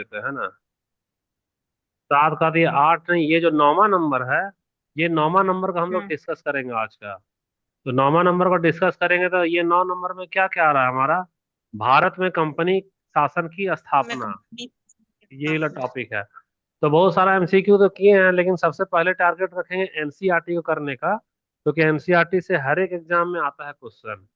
लेते हैं ना। सात का तो ये आठ नहीं, ये जो नौवा नंबर है, ये नौवा नंबर का हम लोग हम्म। डिस्कस करेंगे आज का। तो नौवा नंबर को डिस्कस करेंगे तो ये 9 नंबर में क्या क्या आ रहा है हमारा, भारत में कंपनी शासन की मैं स्थापना। कंपनी ये वाला स्थापना। टॉपिक है। तो बहुत सारा एमसीक्यू तो किए हैं, लेकिन सबसे पहले टारगेट रखेंगे एनसीईआरटी को करने का, क्योंकि एनसीईआरटी से हर एक एग्जाम में आता है क्वेश्चन।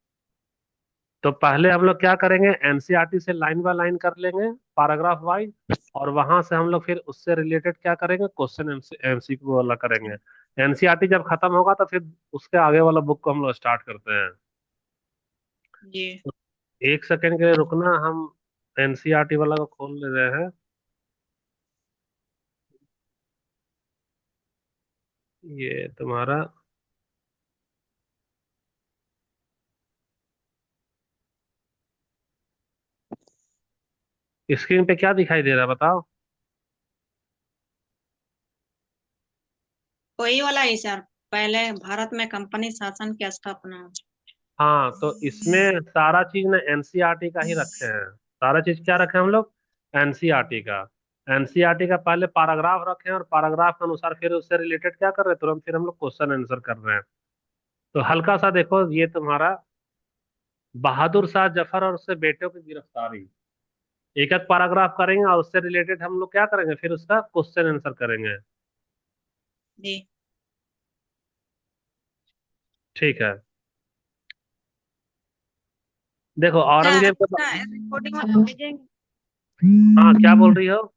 तो पहले हम लोग क्या करेंगे, एनसीईआरटी से लाइन बाय लाइन कर लेंगे, पैराग्राफ वाइज। और वहां से हम लोग फिर उससे रिलेटेड क्या करेंगे, क्वेश्चन एमसीक्यू वाला करेंगे। एनसीईआरटी जब खत्म होगा तो फिर उसके आगे वाला बुक को हम लोग स्टार्ट करते हैं। जी। तो एक सेकंड के लिए रुकना, हम एनसीईआरटी वाला को खोल ले रहे हैं। ये तुम्हारा स्क्रीन पे क्या दिखाई दे रहा है बताओ। वही वाला ही सर। पहले भारत में कंपनी शासन की स्थापना। हाँ, तो इसमें सारा चीज ना एनसीईआरटी का ही रखे हैं। सारा चीज क्या रखे हैं हम लोग, एनसीईआरटी का। एनसीईआरटी का पहले पैराग्राफ रखे हैं, और पैराग्राफ के अनुसार फिर उससे रिलेटेड क्या कर रहे हैं, तुरंत फिर हम लोग क्वेश्चन आंसर कर रहे हैं। तो हल्का सा देखो, ये तुम्हारा बहादुर शाह जफर और उसके बेटों की गिरफ्तारी, एक एक पैराग्राफ करेंगे और उससे रिलेटेड हम लोग क्या करेंगे, फिर उसका क्वेश्चन आंसर करेंगे। जी। ठीक है। देखो सर औरंगजेब के इसका रिकॉर्डिंग वाला भेजेंगे? हाँ, क्या बोल रही हो।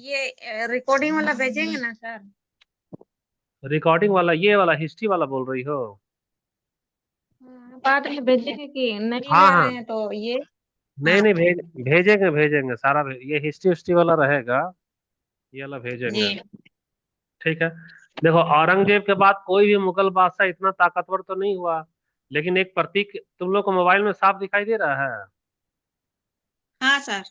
ये रिकॉर्डिंग वाला भेजेंगे ना सर? रिकॉर्डिंग वाला, ये वाला हिस्ट्री वाला बोल रही हो। हाँ, बाद में भेजेंगे कि नहीं हाँ ले रहे हाँ, हैं तो ये। नहीं हाँ। नहीं, भेजेंगे भेजेंगे सारा ये हिस्ट्री उस्ट्री वाला रहेगा, ये वाला भेजेंगे। जी। ठीक है। देखो औरंगजेब के बाद कोई भी मुगल बादशाह इतना ताकतवर तो नहीं हुआ, लेकिन एक प्रतीक तुम लोग को मोबाइल में साफ दिखाई दे रहा है। हाँ सर।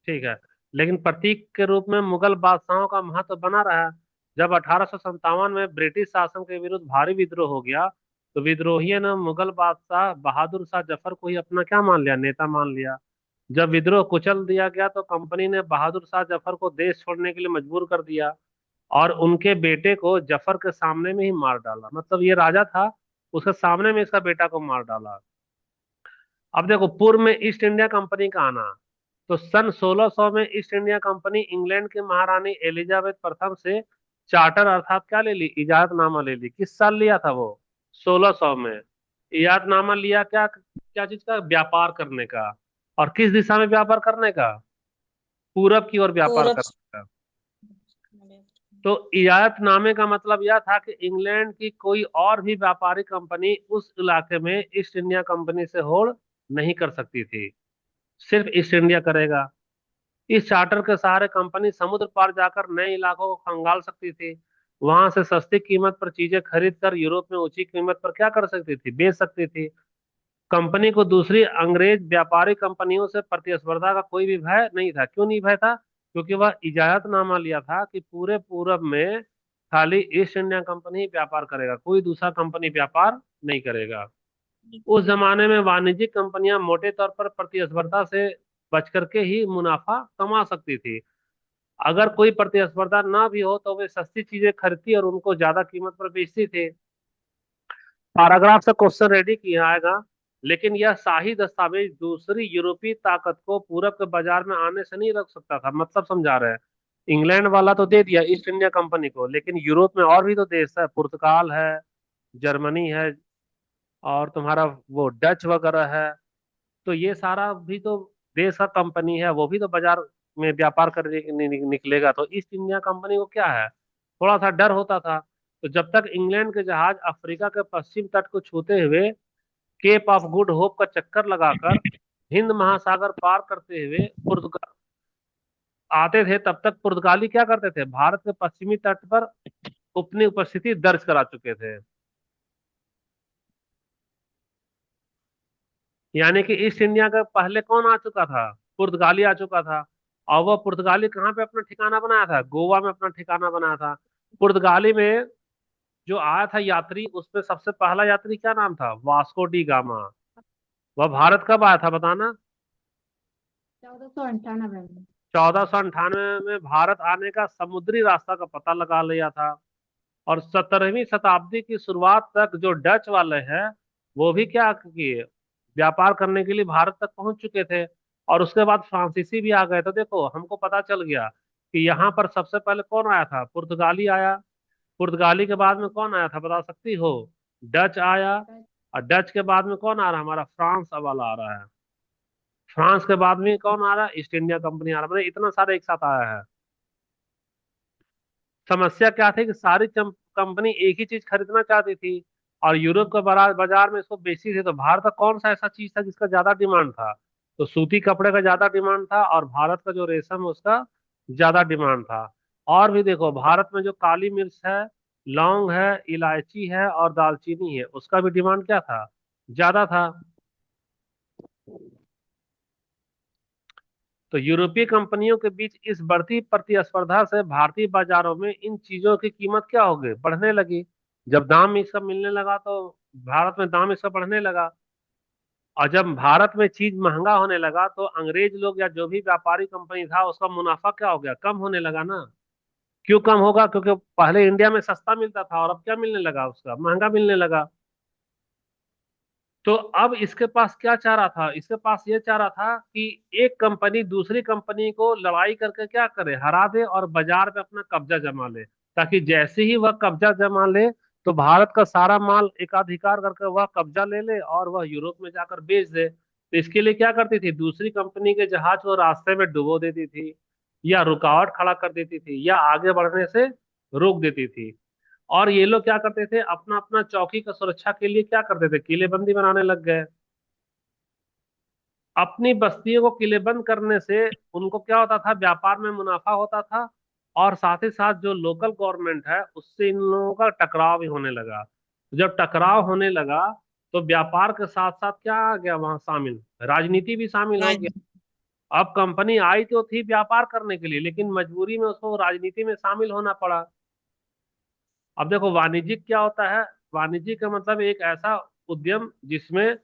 ठीक है। लेकिन प्रतीक के रूप में मुगल बादशाहों का महत्व बना रहा। जब 1857 में ब्रिटिश शासन के विरुद्ध भारी विद्रोह हो गया, तो विद्रोहियों ने मुगल बादशाह बहादुर शाह जफर को ही अपना क्या मान लिया, नेता मान लिया। जब विद्रोह कुचल दिया गया तो कंपनी ने बहादुर शाह जफर को देश छोड़ने के लिए मजबूर कर दिया, और उनके बेटे को जफर के सामने में ही मार डाला। मतलब ये राजा था, उसके सामने में इसका बेटा को मार डाला। अब देखो पूर्व में ईस्ट इंडिया कंपनी का आना। तो सन 1600 में ईस्ट इंडिया कंपनी इंग्लैंड की महारानी एलिजाबेथ प्रथम से चार्टर अर्थात क्या ले ली, इजाजतनामा ले ली। किस साल लिया था वो, 1600 में। इजाजतनामा लिया क्या क्या चीज का, व्यापार करने का। और किस दिशा में व्यापार करने का, पूरब की ओर व्यापार पूरब। करने का। तो इजाजतनामे का मतलब यह था कि इंग्लैंड की कोई और भी व्यापारिक कंपनी उस इलाके में ईस्ट इंडिया कंपनी से होड़ नहीं कर सकती थी, सिर्फ ईस्ट इंडिया करेगा। इस चार्टर के सहारे कंपनी समुद्र पार जाकर नए इलाकों को खंगाल सकती थी। वहां से सस्ती कीमत पर चीजें खरीद कर यूरोप में ऊंची कीमत पर क्या कर सकती थी, बेच सकती थी। कंपनी को दूसरी अंग्रेज व्यापारी कंपनियों से प्रतिस्पर्धा का कोई भी भय नहीं था। क्यों नहीं भय था, क्योंकि वह इजाजतनामा लिया था कि पूरे पूरब में खाली ईस्ट इंडिया कंपनी ही व्यापार करेगा, कोई दूसरा कंपनी व्यापार नहीं करेगा। उस जमाने में वाणिज्यिक कंपनियां मोटे तौर पर प्रतिस्पर्धा से बच करके ही मुनाफा कमा सकती थी। अगर कोई प्रतिस्पर्धा ना भी हो तो वे सस्ती चीजें खरीदती और उनको ज्यादा कीमत पर बेचती थी। पैराग्राफ से क्वेश्चन रेडी किया आएगा, लेकिन यह शाही दस्तावेज दूसरी यूरोपीय ताकत को पूरब के बाजार में आने से नहीं रोक सकता था। मतलब समझा रहे हैं, इंग्लैंड वाला तो दे दिया ईस्ट इंडिया कंपनी को, लेकिन यूरोप में और भी तो देश है, पुर्तगाल है, जर्मनी है, और तुम्हारा वो डच वगैरह है। तो ये सारा भी तो देश का कंपनी है, वो भी तो बाजार में व्यापार करने निकलेगा। तो ईस्ट इंडिया कंपनी को क्या है, थोड़ा सा डर होता था। तो जब तक इंग्लैंड के जहाज अफ्रीका के पश्चिम तट को छूते हुए केप ऑफ गुड होप का चक्कर लगाकर हिंद महासागर पार करते हुए पुर्तगाल आते थे, तब तक पुर्तगाली क्या करते थे, भारत के पश्चिमी तट पर अपनी उपस्थिति दर्ज करा चुके थे। यानी कि ईस्ट इंडिया का पहले कौन आ चुका था, पुर्तगाली आ चुका था। और वह पुर्तगाली कहाँ पे अपना ठिकाना बनाया था, गोवा में अपना ठिकाना बनाया था। पुर्तगाली में जो आया था यात्री, उसमें सबसे पहला यात्री क्या नाम था, वास्को डी गामा। वह भारत कब आया था बताना। 1498 में। 1498 में भारत आने का समुद्री रास्ता का पता लगा लिया था। और 17वीं शताब्दी की शुरुआत तक जो डच वाले हैं वो भी क्या किए, व्यापार करने के लिए भारत तक पहुंच चुके थे। और उसके बाद फ्रांसीसी भी आ गए। तो देखो हमको पता चल गया कि यहाँ पर सबसे पहले कौन आया था, पुर्तगाली आया। पुर्तगाली के बाद में कौन आया था बता सकती हो? डच आया। और डच के बाद में कौन आ रहा है, हमारा फ्रांस वाला आ रहा है। फ्रांस के बाद में कौन आ रहा है, ईस्ट इंडिया कंपनी आ रहा है। मतलब इतना सारा एक साथ आया है। समस्या क्या थी कि सारी कंपनी एक ही चीज खरीदना चाहती थी और यूरोप के बाजार में इसको बेची थी। तो भारत का कौन सा ऐसा चीज था जिसका ज्यादा डिमांड था? तो सूती कपड़े का ज्यादा डिमांड था और भारत का जो रेशम है उसका ज्यादा डिमांड था। और भी देखो भारत में जो काली मिर्च है, लौंग है, इलायची है और दालचीनी है, उसका भी डिमांड क्या था, ज्यादा था। तो यूरोपीय कंपनियों के बीच इस बढ़ती प्रतिस्पर्धा से भारतीय बाजारों में इन चीजों की कीमत क्या हो गई, बढ़ने लगी। जब दाम इसका मिलने लगा तो भारत में दाम इसका बढ़ने लगा। और जब भारत में चीज महंगा होने लगा तो अंग्रेज लोग या जो भी व्यापारी कंपनी था उसका मुनाफा क्या हो गया, कम होने लगा ना। क्यों कम होगा, क्योंकि पहले इंडिया में सस्ता मिलता था और अब क्या मिलने लगा, उसका महंगा मिलने लगा। तो अब इसके पास क्या चाह रहा था, इसके पास ये चाह रहा था कि एक कंपनी दूसरी कंपनी को लड़ाई करके क्या करे, हरा दे और बाजार पे अपना कब्जा जमा ले। ताकि जैसे ही वह कब्जा जमा ले तो भारत का सारा माल एकाधिकार करके वह कब्जा ले ले और वह यूरोप में जाकर बेच दे। तो इसके लिए क्या करती थी, दूसरी कंपनी के जहाज को रास्ते में डुबो देती थी, या रुकावट खड़ा कर देती थी, या आगे बढ़ने से रोक देती थी। और ये लोग क्या करते थे, अपना अपना चौकी का सुरक्षा के लिए क्या करते थे, किलेबंदी बनाने लग गए। अपनी बस्तियों को किलेबंद करने से उनको क्या होता था, व्यापार में मुनाफा होता था। और साथ ही साथ जो लोकल गवर्नमेंट है उससे इन लोगों का टकराव भी होने लगा। जब टकराव होने लगा तो व्यापार के साथ साथ क्या आ गया वहां शामिल, राजनीति भी शामिल हो गया। राज अब कंपनी आई तो थी व्यापार करने के लिए, लेकिन मजबूरी में उसको राजनीति में शामिल होना पड़ा। अब देखो वाणिज्यिक क्या होता है, वाणिज्यिक का मतलब एक ऐसा उद्यम जिसमें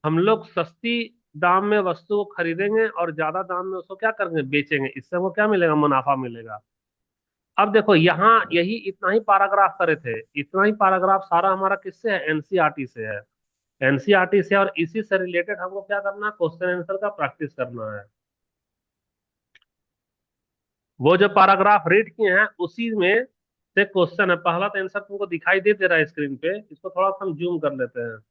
हम लोग सस्ती दाम में वस्तु को खरीदेंगे और ज्यादा दाम में उसको क्या करेंगे, बेचेंगे। इससे हमको क्या मिलेगा, मुनाफा मिलेगा। अब देखो यहाँ यही इतना ही पैराग्राफ करे थे, इतना ही पैराग्राफ सारा हमारा किससे है, एनसीईआरटी से है। एनसीईआरटी से, और इसी से रिलेटेड हमको क्या करना है, क्वेश्चन आंसर का प्रैक्टिस करना है। वो जो पैराग्राफ रीड किए हैं उसी में से क्वेश्चन है। पहला तो आंसर तुमको दिखाई दे रहा है स्क्रीन पे, इसको थोड़ा सा हम जूम कर लेते हैं।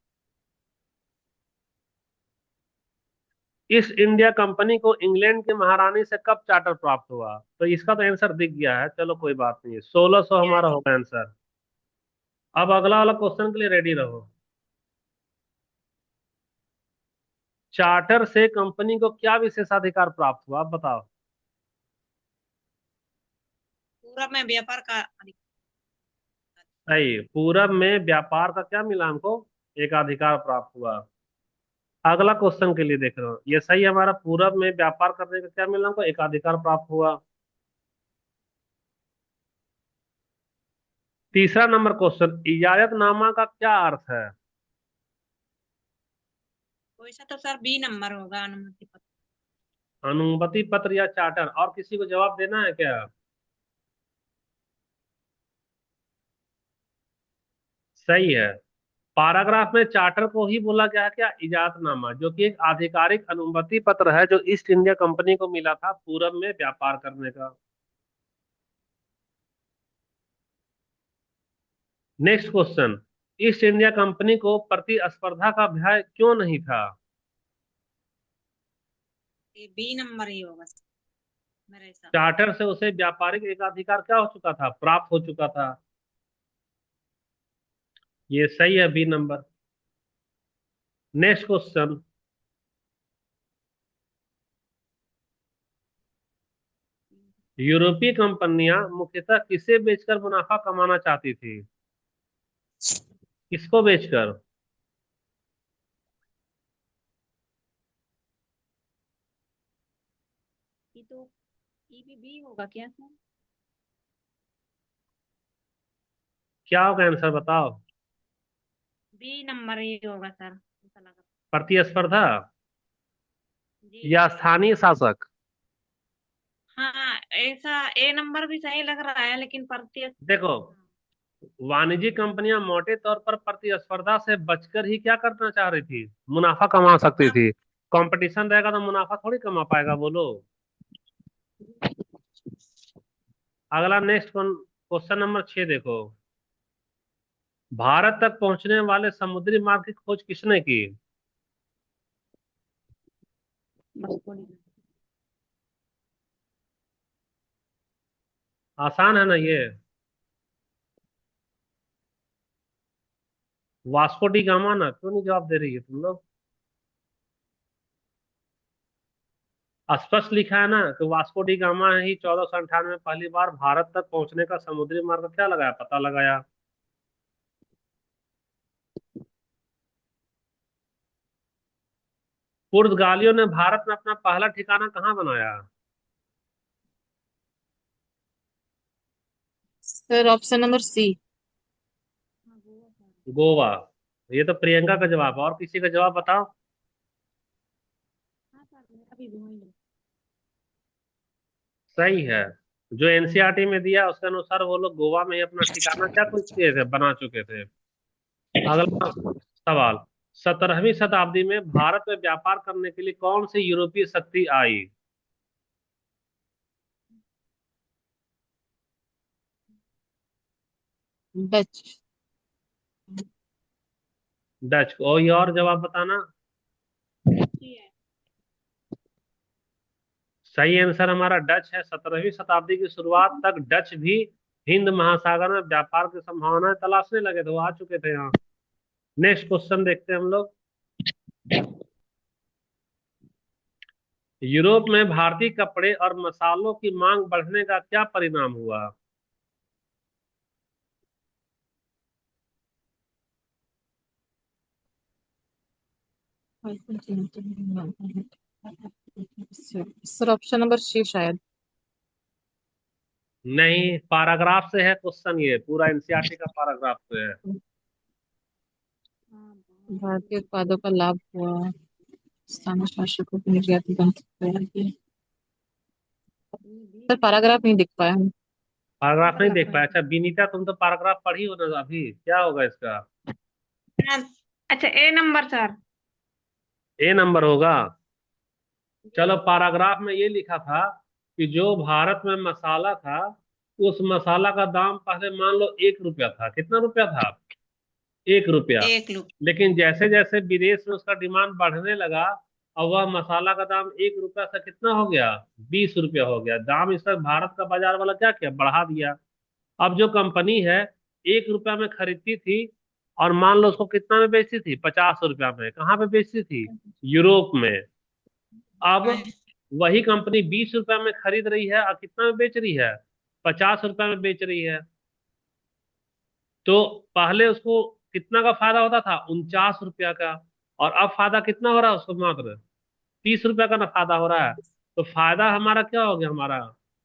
ईस्ट इंडिया कंपनी को इंग्लैंड के महारानी से कब चार्टर प्राप्त हुआ? तो इसका तो आंसर दिख गया है, चलो कोई बात नहीं है, 1600 हमारा होगा आंसर। अब अगला वाला क्वेश्चन के लिए रेडी रहो। चार्टर से कंपनी को क्या विशेषाधिकार प्राप्त हुआ, आप बताओ। पूरब में व्यापार का सही, पूरब में व्यापार का क्या मिला हमको, एकाधिकार प्राप्त हुआ। अगला क्वेश्चन के लिए देख रहे हो, ये सही है हमारा, पूरब में व्यापार करने का क्या मिला हमको, एकाधिकार प्राप्त हुआ। तीसरा नंबर क्वेश्चन, इजाजतनामा का क्या अर्थ है? वैसा तो सर बी नंबर होगा, अनुमति पत्र। अनुमति पत्र या चार्टर, और किसी को जवाब देना है क्या? सही है। पैराग्राफ में चार्टर को ही बोला गया है क्या, इजाजतनामा, जो कि एक आधिकारिक अनुमति पत्र है जो ईस्ट इंडिया कंपनी को मिला था पूरब में व्यापार करने का। Next question, east India company को प्रतिस्पर्धा का भय क्यों नहीं था? ये बी नंबर ही होगा सर, मेरे हिसाब। चार्टर से उसे व्यापारिक एकाधिकार क्या हो चुका था, प्राप्त हो चुका था। ये सही है, बी नंबर। नेक्स्ट क्वेश्चन, यूरोपीय कंपनियां मुख्यतः किसे बेचकर मुनाफा कमाना चाहती थी, किसको बेचकर? ये तो ई भी बी होगा क्या सर? क्या होगा आंसर बताओ। बी नंबर ही होगा सर, ऐसा लगा। प्रतिस्पर्धा जी या स्थानीय शासक? हाँ, ऐसा ए नंबर भी सही लग रहा है, लेकिन देखो, वाणिज्यिक कंपनियां मोटे तौर पर प्रतिस्पर्धा से बचकर ही क्या करना चाह रही थी, मुनाफा कमा सकती हाँ। थी। कंपटीशन रहेगा तो मुनाफा थोड़ी कमा पाएगा, बोलो। अगला नेक्स्ट क्वेश्चन नंबर 6 देखो। भारत तक पहुंचने वाले समुद्री मार्ग की खोज किसने की? आसान है ना ये। वास्को डी गामा ना, क्यों नहीं जवाब दे रही है तुम लोग? स्पष्ट लिखा है ना कि वास्को डी गामा ही 1498 में पहली बार भारत तक पहुंचने का समुद्री मार्ग क्या लगाया, पता लगाया। पुर्तगालियों ने भारत में अपना पहला ठिकाना कहाँ बनाया? Sir option number C. Goa. ये तो प्रियंका का जवाब है, और किसी का जवाब बताओ। हाँ सर, मेरा भी वही है। सही है। जो एनसीईआरटी में दिया उसके अनुसार वो लोग गोवा में ही अपना ठिकाना क्या कुछ किए थे, बना चुके थे। अगला सवाल। 17वीं शताब्दी में भारत में व्यापार करने के लिए कौन सी यूरोपीय शक्ति आई? डच। डच। कोई और जवाब बताना। अच्छी है। सही आंसर हमारा डच है। 17वीं शताब्दी की शुरुआत तक डच भी हिंद महासागर में व्यापार की संभावनाएं तलाशने लगे थे, वो आ चुके थे यहाँ। नेक्स्ट क्वेश्चन देखते हैं हम लोग। यूरोप में भारतीय कपड़े और मसालों की मांग बढ़ने का क्या परिणाम हुआ? सर ऑप्शन नंबर सी शायद। नहीं, पैराग्राफ से है क्वेश्चन, ये पूरा एनसीईआरटी का पैराग्राफ से है। हाँ, भारतीय उत्पादों का लाभ हुआ, स्थानीय शासकों की निर्यात बंद कर दिया। सर पैराग्राफ नहीं दिख पाया हम। पैराग्राफ नहीं देख पाया? अच्छा विनीता, तुम तो पैराग्राफ पढ़ी हो ना अभी, क्या होगा इसका? हाँ, अच्छा ए नंबर सर। ए नंबर होगा। चलो, पैराग्राफ में ये लिखा था कि जो भारत में मसाला था, उस मसाला का दाम पहले मान लो 1 रुपया था। कितना रुपया था? 1 रुपया। एक लुक। लेकिन जैसे जैसे विदेश में उसका डिमांड बढ़ने लगा, और वह मसाला का दाम 1 रुपया से कितना हो गया, 20 रुपया हो गया। दाम इस तक भारत का बाजार वाला क्या किया, बढ़ा दिया। अब जो कंपनी है 1 रुपया में खरीदती थी, और मान लो उसको कितना में बेचती थी, 50 रुपया में। कहाँ पे बेचती थी? यूरोप में। अब वही कंपनी 20 रुपया में खरीद रही है और कितना में बेच रही है, 50 रुपया में बेच रही है। तो पहले उसको कितना का फायदा होता था, 49 रुपया का। और अब फायदा कितना हो रहा है उसको, मात्र 30 रुपया का ना फायदा हो रहा है। तो फायदा हमारा क्या हो गया, हमारा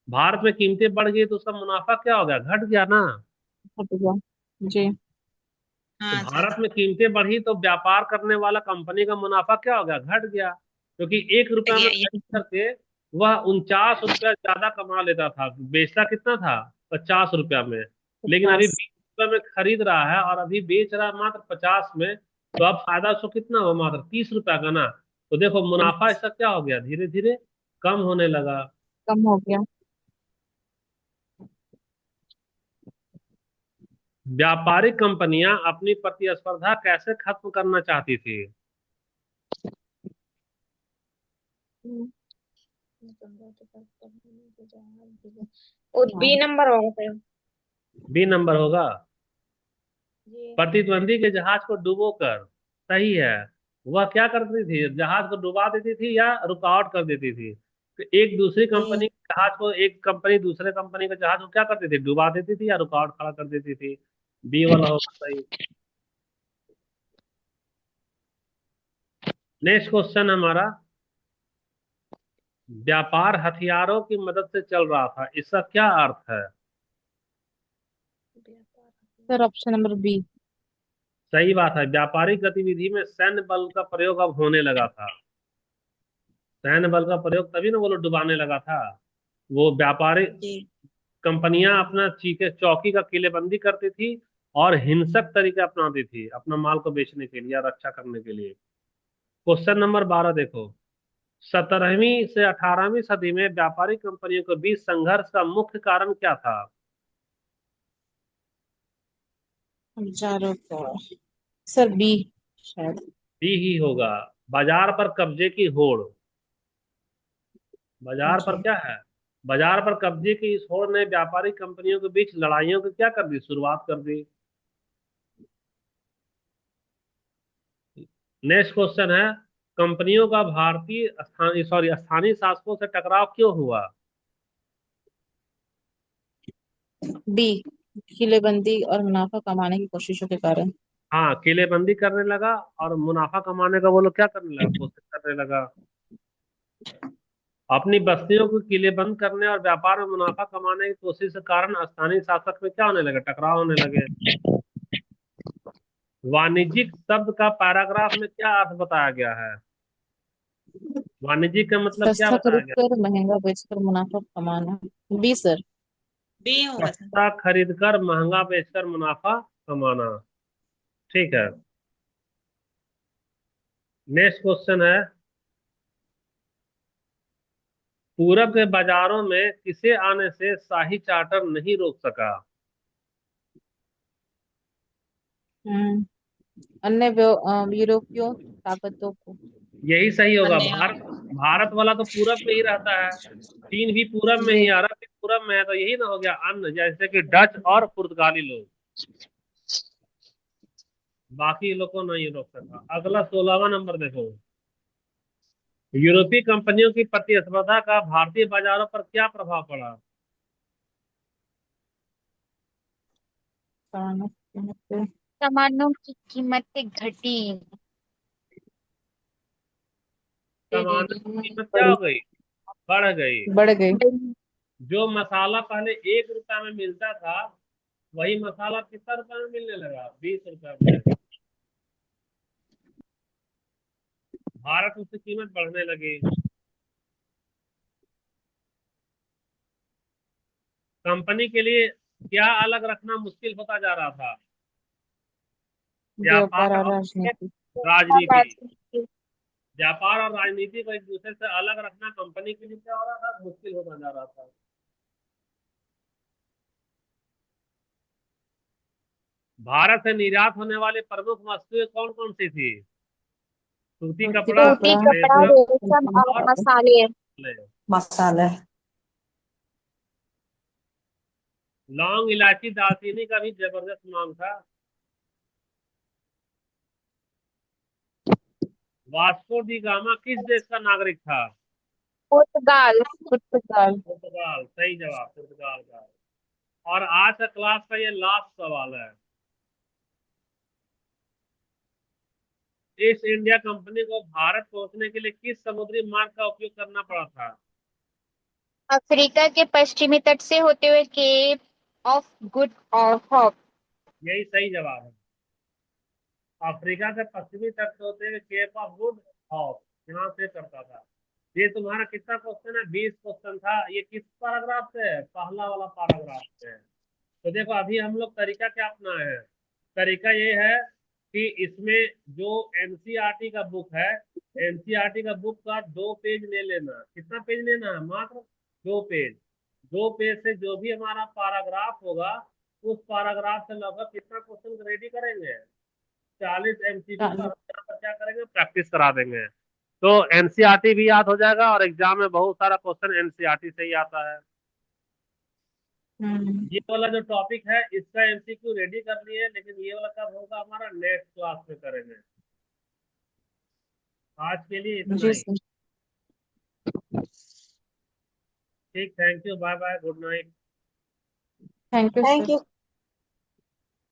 भारत में कीमतें बढ़ गई तो उसका मुनाफा क्या हो गया, घट गया ना। हट गया। जी। तो हाँ भारत सर। में कीमतें बढ़ी तो व्यापार करने वाला कंपनी का मुनाफा क्या हो गया, घट गया। क्योंकि 1 रुपया में खरीद करके वह 49 रुपया ज्यादा कमा लेता था। बेचता कितना था, 50 रुपया में। लेकिन अभी 20 रुपया में खरीद रहा है और अभी बेच रहा है मात्र 50 में। तो अब फायदा उसको कितना हो, मात्र 30 रुपया का ना। तो देखो मुनाफा इसका क्या हो गया, धीरे धीरे कम होने लगा। कम हो गया। व्यापारिक कंपनियां अपनी प्रतिस्पर्धा कैसे खत्म करना चाहती थी? बी नंबर होगा सर। बी नंबर होगा। ये प्रतिद्वंदी के जहाज को डुबो कर। सही है। वह क्या करती थी, जहाज को डुबा देती थी या रुकावट कर देती थी? तो एक दूसरी कंपनी के जहाज को, एक कंपनी दूसरे कंपनी के जहाज को क्या करती थी, डुबा देती थी या रुकावट खड़ा कर देती थी। बी वाला होगा सही। नेक्स्ट क्वेश्चन हमारा। व्यापार हथियारों की मदद से चल रहा था, इसका क्या अर्थ है? Sir option number B. सही बात है। व्यापारिक गतिविधि में सैन्य बल का प्रयोग अब होने लगा था। सैन्य बल का प्रयोग तभी ना वो लोग डुबाने लगा था। वो व्यापारी जी कंपनियां अपना चीके चौकी का किलेबंदी करती थी और हिंसक तरीके अपनाती थी अपना माल को बेचने के लिए या रक्षा करने के लिए। क्वेश्चन नंबर 12 देखो। 17वीं से 18वीं सदी में व्यापारी कंपनियों के बीच संघर्ष का मुख्य कारण क्या था? हजारों का सर बी शायद। डी ही होगा। बाजार पर कब्जे की होड़। बाजार पर जी। क्या है? बाजार पर कब्जे की इस होड़ ने व्यापारी कंपनियों के बीच लड़ाइयों की क्या कर दी, शुरुआत कर दी। नेक्स्ट क्वेश्चन है, कंपनियों का भारतीय स्थानीय शासकों से टकराव क्यों हुआ? डी किलेबंदी और मुनाफा कमाने की कोशिशों के कारण। हाँ, किलेबंदी करने लगा और मुनाफा कमाने का वो लोग क्या करने लगा, कोशिश करने लगा। अपनी बस्तियों को किलेबंद करने और व्यापार में मुनाफा कमाने की कोशिश के कारण स्थानीय शासक में क्या होने लगे, टकराव होने लगे। वाणिज्यिक शब्द का पैराग्राफ में क्या अर्थ बताया गया है? वाणिज्यिक का मतलब क्या सस्ता बताया खरीद गया? कर महंगा बेचकर मुनाफा कमाना। B sir. बी होगा सर। सस्ता खरीदकर महंगा बेचकर मुनाफा कमाना। ठीक है। नेक्स्ट क्वेश्चन है, पूरब के बाजारों में किसे आने से शाही चार्टर नहीं रोक सका? हम्म अन्य यूरोपियों ताकतों को। यही सही होगा। अन्य भारत भारत वाला तो पूरब में ही रहता है। चीन भी पूरब में ही, जी। अरब भी पूरब में है, तो यही ना हो गया अन्य, जैसे कि डच और पुर्तगाली लोग। बाकी लोग को नहीं रोक सका। अगला 16वां नंबर देखो। यूरोपीय कंपनियों की प्रतिस्पर्धा का भारतीय बाजारों पर क्या प्रभाव पड़ा? सामानों की कीमतें घटी। सामानों की कीमत क्या बढ़ हो गई, बढ़ गई। बढ़ गई। जो मसाला पहले 1 रुपया में मिलता था, वही मसाला कितना रुपया में मिलने लगा, 20 रुपया में। भारत में उसकी कीमत बढ़ने लगी। कंपनी के लिए क्या अलग रखना मुश्किल होता जा रहा था? व्यापार व्यापार और और राजनीति। राजनीति। व्यापार और राजनीति को एक दूसरे से अलग रखना कंपनी के लिए क्या हो रहा था, मुश्किल होता जा रहा था। भारत से निर्यात होने वाली प्रमुख वस्तुएं कौन कौन सी थी? सूती सूती कपड़ा, सूती कपड़ा। कपड़ा, रेशम रेशम और और मसाले। मसाले। मसाला। लौंग, इलायची, दालचीनी का भी जबरदस्त मांग था। वास्को डी गामा किस देश का नागरिक था? पुर्तगाल। पुर्तगाल। पुर्तगाल। सही जवाब, पुर्तगाल का। और आज का क्लास का ये लास्ट सवाल है। ईस्ट इंडिया कंपनी को भारत पहुंचने के लिए किस समुद्री मार्ग का उपयोग करना पड़ा था? अफ्रीका के पश्चिमी तट से होते हुए केप ऑफ गुड और होप। यही सही जवाब है। अफ्रीका के पश्चिमी तट से होते हुए केप ऑफ गुड हॉप, यहाँ से करता था। ये तुम्हारा कितना क्वेश्चन है, 20 क्वेश्चन था। ये किस पैराग्राफ से है, पहला वाला पैराग्राफ से है। तो देखो अभी हम लोग तरीका क्या अपनाए हैं। तरीका ये है कि इसमें जो एनसीईआरटी का बुक है, एनसीईआरटी का बुक का 2 पेज ले लेना। कितना पेज लेना है, मात्र 2 पेज। 2 पेज से जो भी हमारा पैराग्राफ होगा, उस पैराग्राफ से लगभग कितना क्वेश्चन रेडी करेंगे, 40 MCQ का हम यहाँ पर क्या करेंगे, प्रैक्टिस करा देंगे। तो एनसीईआरटी भी याद हो जाएगा और एग्जाम में बहुत सारा क्वेश्चन एनसीईआरटी से ही आता है। हम्म ये वाला जो टॉपिक है इसका एमसीक्यू रेडी कर लिए, लेकिन ये वाला कब होगा, हमारा नेक्स्ट क्लास में करेंगे। आज के लिए इतना जी ही। सर। ठीक, thank you, bye bye, good night. Thank you thank sir. You.